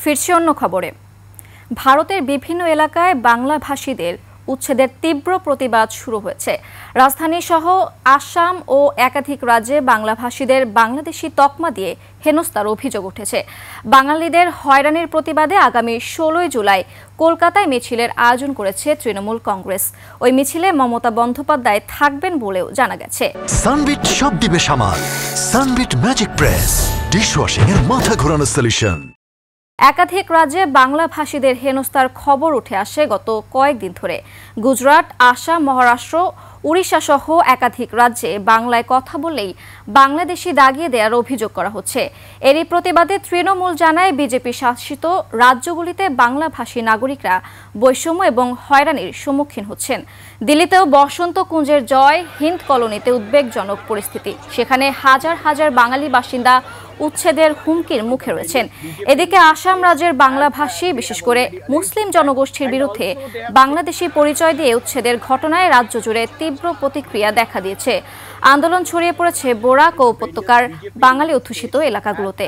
ফিরছি অন্য খবরে। ভারতের বিভিন্ন এলাকায় বাংলাভাষীদের উচ্ছেদের তীব্র প্রতিবাদ শুরু হয়েছে। রাজধানী সহ আসাম ও একাধিক রাজ্যে বাংলাভাষীদের বাংলাদেশি তকমা দিয়ে হেনস্থার অভিযোগ উঠেছে। বাঙালিদের হয়রানির প্রতিবাদে আগামী 16 জুলাই কলকাতায় মিছিলের আয়োজন করেছে তৃণমূল কংগ্রেস। ওই মিছিলে মমতা বন্দ্যোপাধ্যায় থাকবেন বলেও জানা গেছে। সানবিট সব দিবে সামাল। সানবিট ম্যাজিক প্রেস ডিশওয়াশিং এর মাথা ঘোরানো সলিউশন। একাধিক রাজ্যে বাংলাভাষীদের হেনস্থার খবর উঠে আসে গত কয়েকদিন ধরে। গুজরাট, আসাম, মহারাষ্ট্র, উড়িষ্যা সহ একাধিক রাজ্যে বাংলায় কথা বললেই বাংলাদেশি দাগিয়ে দেওয়ার অভিযোগ করা হচ্ছে। এরই প্রতিবাদে তৃণমূল জানায় বিজেপি শাসিত রাজ্যগুলিতে বাংলাভাষী নাগরিকরা বৈষম্য এবং হয়রানির সম্মুখীন হচ্ছেন। দিল্লিতেও বসন্ত কুঞ্জের জয় হিন্দ কলোনিতে উদ্বেগজনক পরিস্থিতি। সেখানে হাজার হাজার বাঙালি বাসিন্দা উচ্ছেদের হুমকির মুখে রয়েছেন। এদিকে আসাম রাজ্যের বাংলাভাষী বিশেষ করে মুসলিম জনগোষ্ঠীর বিরুদ্ধে বাংলাদেশি পরিচয় দিয়ে উচ্ছেদের ঘটনায় রাজ্য জুড়ে তীব্র প্রতিক্রিয়া দেখা দিয়েছে। আন্দোলন ছড়িয়ে পড়েছে বরাক ও উপত্যকার বাঙালি অধ্যুষিত এলাকাগুলোতে।